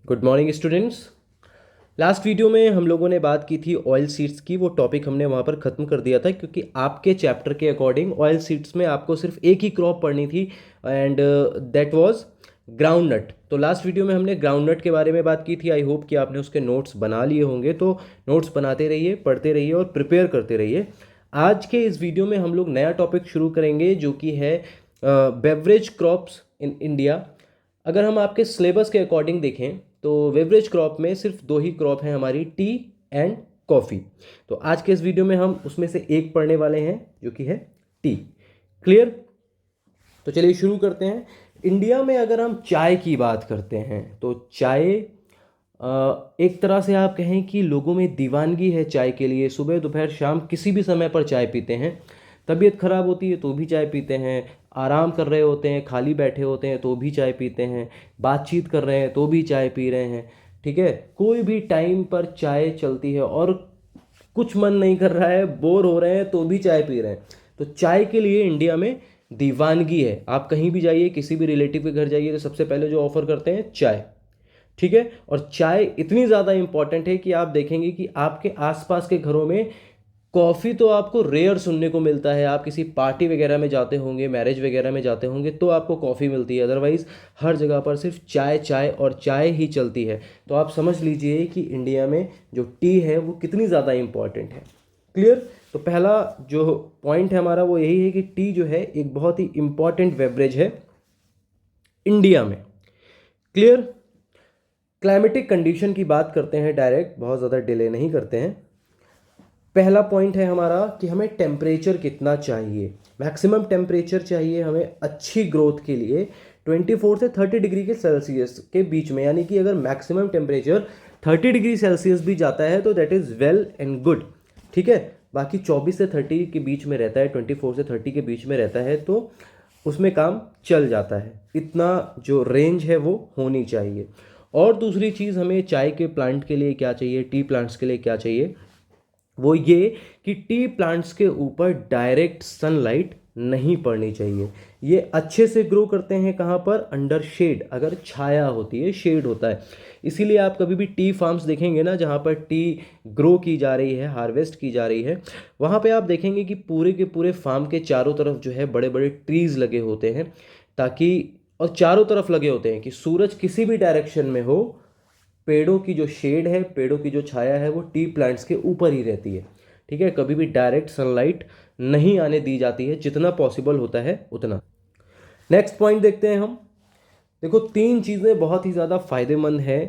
Good morning students. Last video में हम लोगों ने बात की थी ऑयल सीड्स की। वो टॉपिक हमने वहाँ पर ख़त्म कर दिया था क्योंकि आपके चैप्टर के अकॉर्डिंग ऑयल सीड्स में आपको सिर्फ एक ही क्रॉप पढ़नी थी and that was groundnut. तो लास्ट वीडियो में हमने ग्राउंड नट के बारे में बात की थी। आई होप कि आपने उसके नोट्स बना लिए होंगे, तो नोट्स बनाते रहिए, पढ़ते रहिए और प्रिपेयर करते रहिए। आज के इस वीडियो में हम लोग नया टॉपिक शुरू करेंगे जो कि है बेवरेज क्रॉप्स इन इंडिया। अगर हम आपके सिलेबस के अकॉर्डिंग देखें तो बेवरेज क्रॉप में सिर्फ दो ही क्रॉप हैं हमारी, टी एंड कॉफ़ी। तो आज के इस वीडियो में हम उसमें से एक पढ़ने वाले हैं जो कि है टी। क्लियर? तो चलिए शुरू करते हैं। इंडिया में अगर हम चाय की बात करते हैं तो चाय एक तरह से आप कहें कि लोगों में दीवानगी है चाय के लिए। सुबह दोपहर शाम किसी भी समय पर चाय पीते हैं। तबीयत खराब होती है तो भी चाय पीते हैं, आराम कर रहे होते हैं, खाली बैठे होते हैं तो भी चाय पीते हैं, बातचीत कर रहे हैं तो भी चाय पी रहे हैं। ठीक है, कोई भी टाइम पर चाय चलती है और कुछ मन नहीं कर रहा है, बोर हो रहे हैं तो भी चाय पी रहे हैं। तो चाय के लिए इंडिया में दीवानगी है। आप कहीं भी जाइए, किसी भी रिलेटिव के घर जाइए तो सबसे पहले जो ऑफर करते हैं चाय। ठीक है, और चाय इतनी ज़्यादा इंपॉर्टेंट है कि आप देखेंगे कि आपके आसपास के घरों में कॉफ़ी तो आपको रेयर सुनने को मिलता है। आप किसी पार्टी वगैरह में जाते होंगे, मैरिज वगैरह में जाते होंगे तो आपको कॉफ़ी मिलती है, अदरवाइज़ हर जगह पर सिर्फ चाय चाय और चाय ही चलती है। तो आप समझ लीजिए कि इंडिया में जो टी है वो कितनी ज़्यादा इंपॉर्टेंट है। क्लियर? तो पहला जो पॉइंट है हमारा वो यही है कि टी जो है एक बहुत ही इंपॉर्टेंट बेवरेज है इंडिया में। क्लियर? क्लाइमेटिक कंडीशन की बात करते हैं डायरेक्ट, बहुत ज़्यादा डिले नहीं करते हैं। पहला पॉइंट है हमारा कि हमें टेम्परेचर कितना चाहिए। मैक्सिमम टेम्परेचर चाहिए हमें अच्छी ग्रोथ के लिए 24 से 30 डिग्री के सेल्सियस के बीच में। यानी कि अगर मैक्सिमम टेम्परेचर 30 डिग्री सेल्सियस भी जाता है तो that is well and good. ठीक है, बाकी 24 से 30 के बीच में रहता है, 24 से 30 के बीच में रहता है तो उसमें काम चल जाता है। इतना जो रेंज है वो होनी चाहिए। और दूसरी चीज़, हमें चाय के प्लांट के लिए क्या चाहिए, टी प्लांट्स के लिए क्या चाहिए, वो ये कि टी प्लांट्स के ऊपर डायरेक्ट सनलाइट नहीं पड़नी चाहिए। ये अच्छे से ग्रो करते हैं कहाँ पर? Under shade. अगर छाया होती है, शेड होता है। इसीलिए आप कभी भी टी फार्म्स देखेंगे ना जहाँ पर टी ग्रो की जा रही है, हार्वेस्ट की जा रही है, वहाँ पे आप देखेंगे कि पूरे के पूरे फार्म के चारों तरफ जो है बड़े बड़े ट्रीज लगे होते हैं, ताकि, और चारों तरफ लगे होते हैं कि सूरज किसी भी डायरेक्शन में हो, पेड़ों की जो शेड है, पेड़ों की जो छाया है वो टी प्लांट्स के ऊपर ही रहती है। ठीक है, कभी भी डायरेक्ट सनलाइट नहीं आने दी जाती है, जितना पॉसिबल होता है उतना। नेक्स्ट पॉइंट देखते हैं हम। देखो, तीन चीज़ें बहुत ही ज़्यादा फायदेमंद है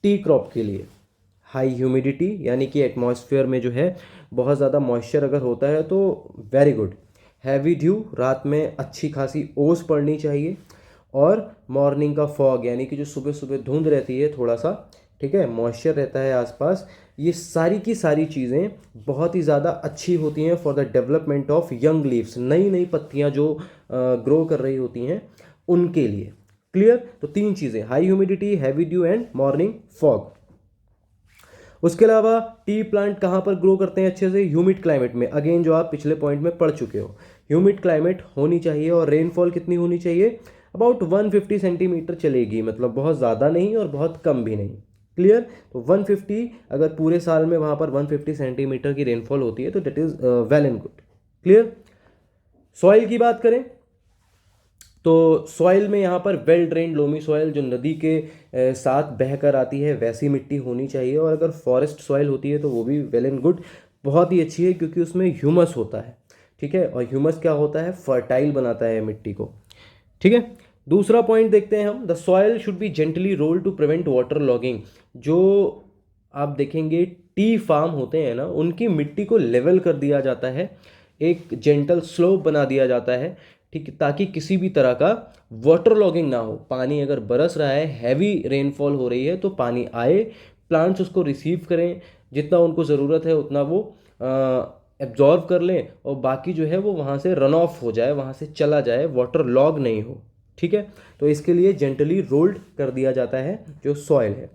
टी क्रॉप के लिए। हाई ह्यूमिडिटी, यानी कि एटमॉस्फेयर में जो है बहुत ज़्यादा मॉइस्चर अगर होता है तो वेरी गुड। हैवी ड्यू, रात में अच्छी खासी ओस पड़नी चाहिए। और मॉर्निंग का फॉग, यानी कि जो सुबह सुबह धुंध रहती है थोड़ा सा, ठीक है, मॉइस्चर रहता है आसपास। ये सारी की सारी चीज़ें बहुत ही ज़्यादा अच्छी होती हैं for the development of young leaves. नई नई पत्तियाँ जो ग्रो कर रही होती हैं उनके लिए। क्लियर? तो तीन चीज़ें, high humidity, heavy due and morning fog. उसके अलावा टी प्लांट कहाँ पर ग्रो करते हैं अच्छे से? ह्यूमिड क्लाइमेट में। अगेन जो आप पिछले पॉइंट में पढ़ चुके हो, ह्यूमिड क्लाइमेट होनी चाहिए। और रेनफॉल कितनी होनी चाहिए? अबाउट 150 सेंटीमीटर चलेगी, मतलब बहुत ज़्यादा नहीं और बहुत कम भी नहीं। क्लियर? तो 150, अगर पूरे साल में वहाँ पर 150 सेंटीमीटर की रेनफॉल होती है तो that is well and good. Clear? Soil की बात करें तो सॉइल में यहाँ पर वेल ड्रेन्ड लोमी सॉइल, जो नदी के साथ बहकर आती है वैसी मिट्टी होनी चाहिए। और अगर फॉरेस्ट सॉइल होती है तो वो भी वेल एंड गुड, बहुत ही अच्छी है, क्योंकि उसमें ह्यूमस होता है। ठीक है, और ह्यूमस क्या होता है? फर्टाइल बनाता है मिट्टी को। ठीक है, दूसरा पॉइंट देखते हैं हम। The soil should be gently roll to prevent water logging. जो आप देखेंगे टी फार्म होते हैं ना, उनकी मिट्टी को लेवल कर दिया जाता है, एक जेंटल स्लोप बना दिया जाता है, ठीक, ताकि किसी भी तरह का वाटर लॉगिंग ना हो। पानी अगर बरस रहा है, हैवी रेनफॉल हो रही है, तो पानी आए, प्लांट्स उसको रिसीव करें, जितना उनको ज़रूरत है उतना वो एब्जॉर्व कर लें, और बाकी जो है वो वहाँ से रन ऑफ हो जाए, वहाँ से चला जाए, वाटर लॉग नहीं हो। ठीक है, तो इसके लिए जेंटली रोल्ड कर दिया जाता है जो सॉइल है।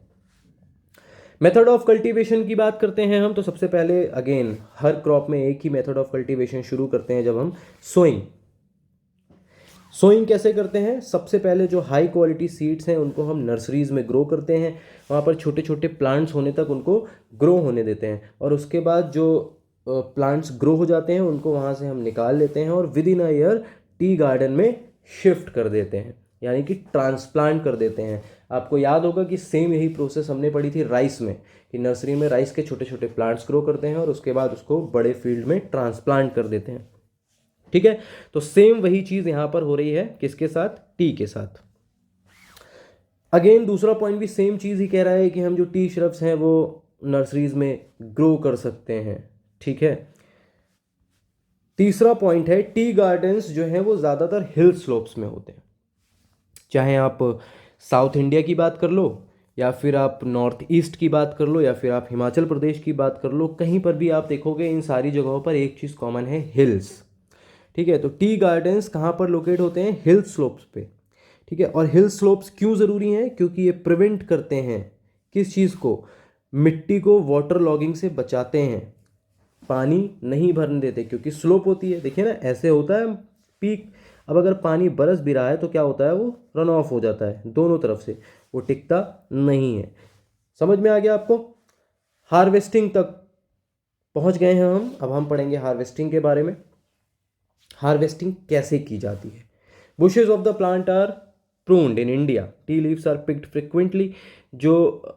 मेथड ऑफ कल्टीवेशन की बात करते हैं हम, तो सबसे पहले अगेन हर क्रॉप में एक ही मेथड ऑफ कल्टीवेशन शुरू करते हैं जब हम सोइंग। सोइंग कैसे करते हैं? सबसे पहले जो हाई क्वालिटी सीड्स हैं उनको हम नर्सरीज़ में ग्रो करते हैं, वहाँ पर छोटे छोटे प्लांट्स होने तक उनको ग्रो होने देते हैं, और उसके बाद जो प्लांट्स ग्रो हो जाते हैं उनको वहाँ से हम निकाल लेते हैं और with in a year tea garden में शिफ्ट कर देते हैं, यानी कि ट्रांसप्लांट कर देते हैं। आपको याद होगा कि सेम यही प्रोसेस हमने पढ़ी थी राइस में, कि नर्सरी में राइस के छोटे छोटे प्लांट्स ग्रो करते हैं और उसके बाद उसको बड़े फील्ड में ट्रांसप्लांट कर देते हैं। ठीक है, तो सेम वही चीज़ यहाँ पर हो रही है, किसके साथ? टी के साथ। अगेन दूसरा पॉइंट भी सेम चीज़ ही कह रहा है कि हम जो टी श्रब्स हैं वो नर्सरीज में ग्रो कर सकते हैं। ठीक है, तीसरा पॉइंट है टी गार्डन्स जो हैं वो ज़्यादातर हिल स्लोप्स में होते हैं। चाहे आप साउथ इंडिया की बात कर लो, या फिर आप नॉर्थ ईस्ट की बात कर लो, या फिर आप हिमाचल प्रदेश की बात कर लो, कहीं पर भी आप देखोगे इन सारी जगहों पर एक चीज़ कॉमन है, हिल्स। ठीक है, तो टी गार्डन्स कहाँ पर लोकेट होते हैं? हिल स्लोप्स पे। ठीक है, और हिल स्लोप्स क्यों ज़रूरी हैं? क्योंकि ये प्रिवेंट करते हैं किस चीज़ को? मिट्टी को वाटर लॉगिंग से बचाते हैं, पानी नहीं भरने देते, क्योंकि स्लोप होती है। देखिए ना, ऐसे होता है पीक, अब अगर पानी बरस भी रहा है तो क्या होता है, वो रन ऑफ हो जाता है दोनों तरफ से, वो टिकता नहीं है। समझ में आ गया आपको? हार्वेस्टिंग तक पहुंच गए हैं हम, अब हम पढ़ेंगे हार्वेस्टिंग के बारे में। हार्वेस्टिंग कैसे की जाती है? Bushes of the plant are pruned in India, tea leaves are picked frequently. जो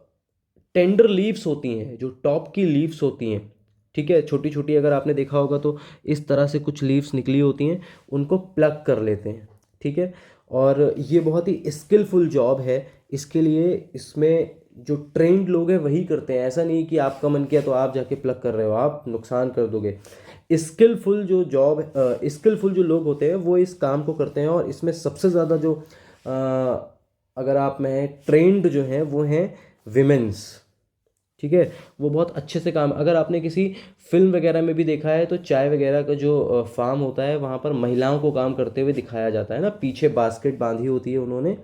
टेंडर लीव्स होती हैं, जो टॉप की लीव्स होती हैं, ठीक है, छोटी छोटी, अगर आपने देखा होगा तो इस तरह से कुछ लीव्स निकली होती हैं, उनको प्लग कर लेते हैं। ठीक है, और ये बहुत ही स्किलफुल जॉब है, इसके लिए इसमें जो ट्रेंड लोग हैं वही करते हैं। ऐसा नहीं कि आपका मन किया तो आप जाके प्लग कर रहे हो, आप नुकसान कर दोगे। स्किलफुल जो लोग होते हैं वो इस काम को करते हैं, और इसमें सबसे ज़्यादा जो अगर आप में ट्रेंड जो हैं वो हैं विमेंस। ठीक है, वो बहुत अच्छे से काम, अगर आपने किसी फिल्म वगैरह में भी देखा है तो चाय वगैरह का जो फार्म होता है वहाँ पर महिलाओं को काम करते हुए दिखाया जाता है ना, पीछे बास्केट बांधी होती है उन्होंने,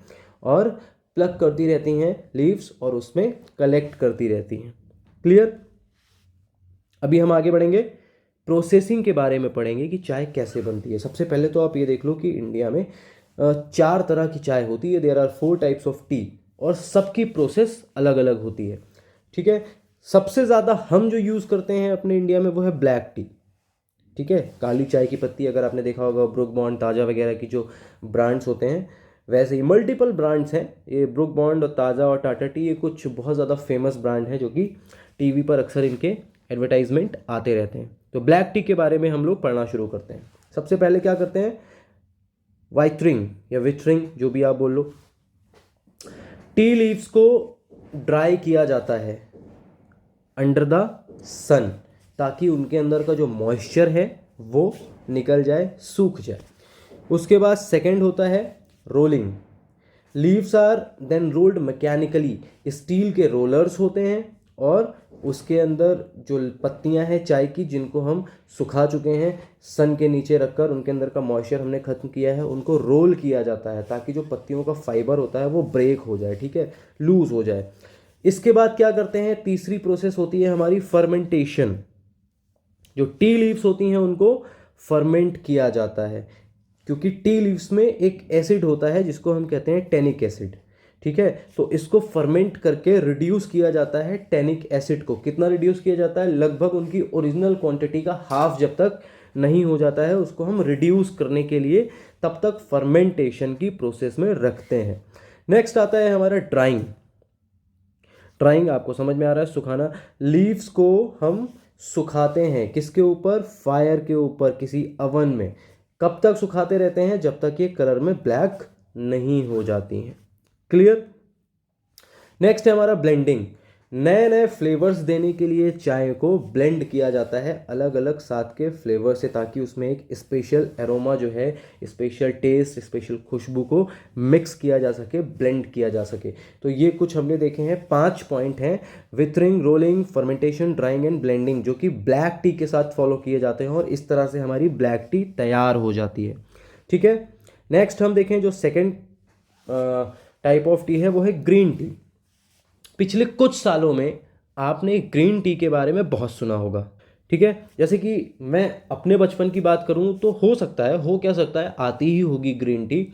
और प्लग करती रहती हैं लीव्स और उसमें कलेक्ट करती रहती हैं। क्लियर? अभी हम आगे बढ़ेंगे, प्रोसेसिंग के बारे में पढ़ेंगे कि चाय कैसे बनती है। सबसे पहले तो आप ये देख लो कि इंडिया में 4 तरह की चाय होती है, there are 4 types of tea, और सबकी प्रोसेस अलग अलग होती है। ठीक है, सबसे ज़्यादा हम जो यूज़ करते हैं अपने इंडिया में वो है ब्लैक टी। ठीक है, काली चाय की पत्ती, अगर आपने देखा होगा ब्रुक बॉन्ड, ताज़ा वगैरह की जो ब्रांड्स होते हैं, वैसे ही मल्टीपल ब्रांड्स हैं, ये ब्रुक बॉन्ड और ताज़ा और टाटा टी, ये कुछ बहुत ज़्यादा फेमस ब्रांड हैं जो कि टीवी पर अक्सर इनके एडवर्टाइजमेंट आते रहते हैं। तो ब्लैक टी के बारे में हम लोग पढ़ना शुरू करते हैं। सबसे पहले क्या करते हैं? वाइटरिंग या विटरिंग, जो भी आप बोल लो। टी लीव्स को ड्राई किया जाता है अंडर द सन, ताकि उनके अंदर का जो मॉइस्चर है वो निकल जाए, सूख जाए। उसके बाद सेकंड होता है rolling. Leaves are then rolled mechanically, steel के रोलर्स होते हैं, और उसके अंदर जो पत्तियां हैं चाय की, जिनको हम सुखा चुके हैं सन के नीचे रखकर, उनके अंदर का मॉइस्चर हमने ख़त्म किया है, उनको रोल किया जाता है ताकि जो पत्तियों का फाइबर होता है वो ब्रेक हो जाए, ठीक है, लूज हो जाए। इसके बाद क्या करते हैं? तीसरी प्रोसेस होती है हमारी फर्मेंटेशन। जो टी लीव्स होती हैं उनको फर्मेंट किया जाता है, क्योंकि टी लीव्स में एक एसिड होता है जिसको हम कहते हैं टेनिक एसिड। ठीक है, तो इसको फर्मेंट करके रिड्यूस किया जाता है टेनिक एसिड को। कितना रिड्यूस किया जाता है? लगभग उनकी ओरिजिनल क्वांटिटी का हाफ जब तक नहीं हो जाता है, उसको हम रिड्यूस करने के लिए तब तक फर्मेंटेशन की प्रोसेस में रखते हैं। नेक्स्ट आता है हमारा ड्राइंग। ड्राइंग आपको समझ में आ रहा है, सुखाना। लीव्स को हम सुखाते हैं, किसके ऊपर? फायर के ऊपर, किसी अवन में। कब तक सुखाते रहते हैं? जब तक ये कलर में ब्लैक नहीं हो जाती हैं। क्लियर? नेक्स्ट है हमारा ब्लेंडिंग। नए नए फ्लेवर्स देने के लिए चाय को ब्लेंड किया जाता है अलग अलग साथ के फ्लेवर से, ताकि उसमें एक स्पेशल एरोमा जो है, स्पेशल टेस्ट, स्पेशल खुशबू को मिक्स किया जा सके, ब्लेंड किया जा सके। तो ये कुछ हमने देखे हैं, 5 पॉइंट हैं, withering, rolling, fermentation, drying and blending, जो कि ब्लैक टी के साथ फॉलो किए जाते हैं, और इस तरह से हमारी ब्लैक टी तैयार हो जाती है। ठीक है, नेक्स्ट हम देखें जो सेकेंड टाइप ऑफ टी है वो है ग्रीन टी। पिछले कुछ सालों में आपने ग्रीन टी के बारे में बहुत सुना होगा। ठीक है। जैसे कि मैं अपने बचपन की बात करूं तो हो सकता है, हो क्या सकता है, आती ही होगी ग्रीन टी,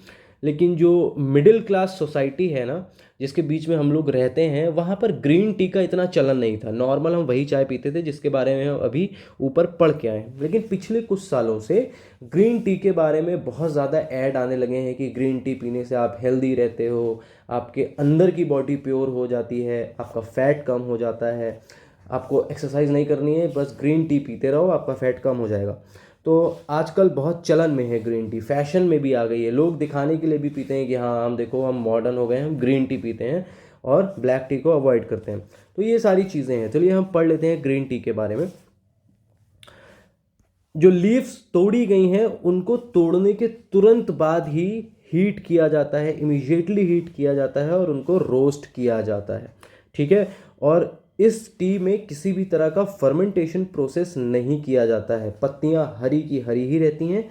लेकिन जो मिडिल क्लास सोसाइटी है ना, जिसके बीच में हम लोग रहते हैं, वहाँ पर ग्रीन टी का इतना चलन नहीं था। नॉर्मल हम वही चाय पीते थे जिसके बारे में हम अभी ऊपर पढ़ के आए हैं। लेकिन पिछले कुछ सालों से ग्रीन टी के बारे में बहुत ज़्यादा ऐड आने लगे हैं कि ग्रीन टी पीने से आप हेल्दी रहते हो, आपके अंदर की बॉडी प्योर हो जाती है, आपका फैट कम हो जाता है, आपको एक्सरसाइज नहीं करनी है, बस ग्रीन टी पीते रहो, आपका फैट कम हो जाएगा। तो आजकल बहुत चलन में है ग्रीन टी, फैशन में भी आ गई है, लोग दिखाने के लिए भी पीते हैं कि हाँ हम देखो हम मॉडर्न हो गए हैं, हम ग्रीन टी पीते हैं और ब्लैक टी को अवॉइड करते हैं। तो ये सारी चीज़ें हैं। चलिए हम पढ़ लेते हैं ग्रीन टी के बारे में। जो लीव्स तोड़ी गई हैं उनको तोड़ने के तुरंत बाद ही हीट किया जाता है, इमीडिएटली हीट किया जाता है और उनको रोस्ट किया जाता है। ठीक है। और इस टी में किसी भी तरह का फर्मेंटेशन प्रोसेस नहीं किया जाता है। पत्तियां हरी की हरी ही रहती हैं।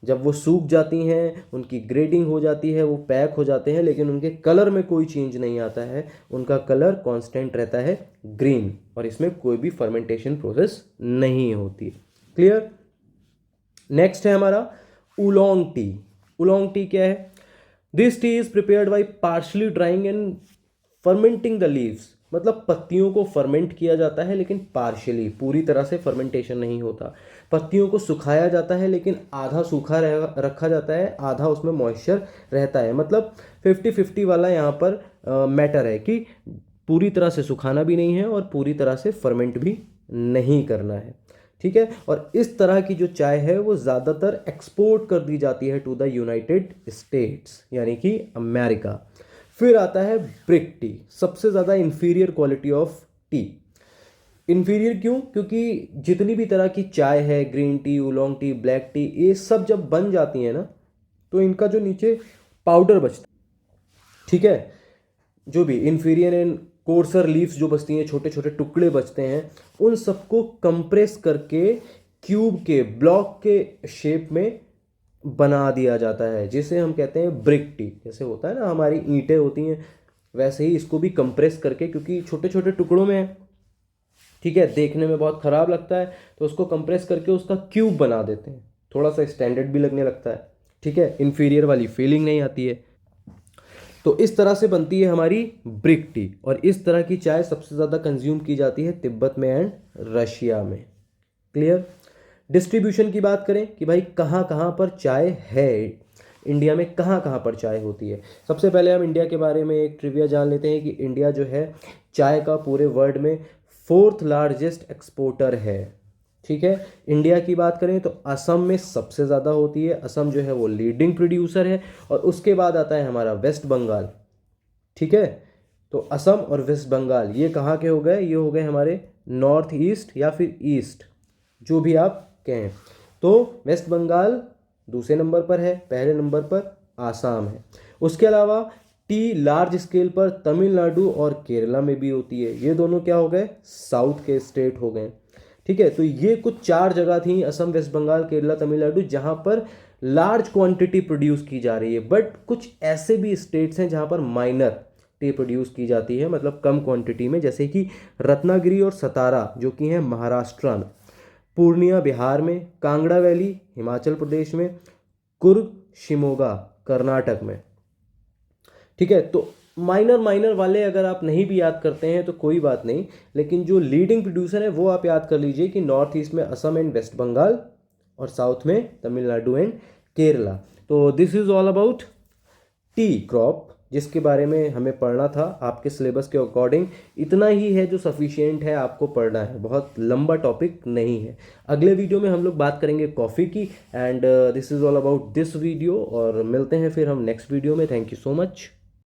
जब वो सूख जाती हैं, उनकी ग्रेडिंग हो जाती है, वो पैक हो जाते हैं, लेकिन उनके कलर में कोई चेंज नहीं आता है। उनका कलर कांस्टेंट रहता है ग्रीन, और इसमें कोई भी फर्मेंटेशन प्रोसेस नहीं होती। क्लियर। नेक्स्ट है हमारा उलोंग टी। उलोंग टी क्या है? This T is prepared by partially drawing and fermenting the leaves. मतलब पत्तियों को फर्मेंट किया जाता है लेकिन पार्शियली, पूरी तरह से फर्मेंटेशन नहीं होता। पत्तियों को सुखाया जाता है लेकिन आधा सूखा रखा जाता है, आधा उसमें मॉइस्चर रहता है। मतलब 50-50 वाला यहाँ पर मैटर है कि पूरी तरह से सुखाना भी नहीं है और पूरी तरह से फर्मेंट भी नहीं करना है। ठीक है। और इस तरह की जो चाय है वो ज़्यादातर एक्सपोर्ट कर दी जाती है टू द यूनाइटेड स्टेट्स, यानी कि अमेरिका। फिर आता है ब्रिक टी, सबसे ज़्यादा inferior quality of T. Inferior क्यों? क्योंकि जितनी भी तरह की चाय है, green tea, oolong tea, black T, ये सब जब बन जाती है ना, तो इनका जो नीचे पाउडर बचता है, ठीक है, जो भी इंफीरियर एंड कोर्सर लीव्स जो बचती हैं, छोटे छोटे टुकड़े बचते हैं, उन सबको कंप्रेस करके क्यूब के, ब्लॉक के शेप में बना दिया जाता है, जिसे हम कहते हैं ब्रिक टी। जैसे होता है ना हमारी ईंटें होती हैं, वैसे ही इसको भी कंप्रेस करके, क्योंकि छोटे छोटे टुकड़ों में है, ठीक है, देखने में बहुत ख़राब लगता है, तो उसको कंप्रेस करके उसका क्यूब बना देते हैं। थोड़ा सा स्टैंडर्ड भी लगने लगता है, ठीक है, इन्फीरियर वाली फीलिंग नहीं आती है। तो इस तरह से बनती है हमारी ब्रिक टी, और इस तरह की चाय सबसे ज़्यादा कंज्यूम की जाती है तिब्बत में एंड रशिया में। क्लियर। डिस्ट्रीब्यूशन की बात करें कि भाई कहाँ कहाँ पर चाय है, इंडिया में कहाँ कहाँ पर चाय होती है। सबसे पहले हम इंडिया के बारे में एक ट्रिविया जान लेते हैं कि इंडिया जो है चाय का पूरे वर्ल्ड में 4th लार्जेस्ट एक्सपोर्टर है। ठीक है। इंडिया की बात करें तो असम में सबसे ज़्यादा होती है, असम जो है वो लीडिंग प्रोड्यूसर है, और उसके बाद आता है हमारा वेस्ट बंगाल। ठीक है। तो असम और वेस्ट बंगाल ये कहाँ के हो गए? ये हो गए हमारे नॉर्थ ईस्ट या फिर ईस्ट, जो भी आप कहें। तो वेस्ट बंगाल दूसरे नंबर पर है, पहले नंबर पर आसाम है। उसके अलावा टी लार्ज स्केल पर तमिलनाडु और केरला में भी होती है। ये दोनों क्या हो गए? साउथ के स्टेट हो गए। ठीक है। तो ये कुछ 4 जगह थी, असम, वेस्ट बंगाल, केरला, तमिलनाडु, जहाँ पर लार्ज क्वांटिटी प्रोड्यूस की जा रही है। बट कुछ ऐसे भी स्टेट्स हैं जहाँ पर माइनर टी प्रोड्यूस की जाती है, मतलब कम क्वांटिटी में, जैसे कि रत्नागिरी और सतारा जो कि हैं महाराष्ट्र में, पूर्णिया बिहार में, कांगड़ा वैली हिमाचल प्रदेश में, कुर्ग शिमोगा कर्नाटक में। ठीक है। तो माइनर माइनर वाले अगर आप नहीं भी याद करते हैं तो कोई बात नहीं, लेकिन जो लीडिंग प्रोड्यूसर है वो आप याद कर लीजिए कि नॉर्थ ईस्ट में असम एंड वेस्ट बंगाल, और साउथ में तमिलनाडु एंड केरला। तो this is all about T crop, जिसके बारे में हमें पढ़ना था। आपके सिलेबस के अकॉर्डिंग इतना ही है जो सफिशिएंट है आपको पढ़ना है, बहुत लंबा टॉपिक नहीं है। अगले वीडियो में हम लोग बात करेंगे कॉफ़ी की, and this is all about this video, और मिलते हैं फिर हम नेक्स्ट वीडियो में। Thank you so much.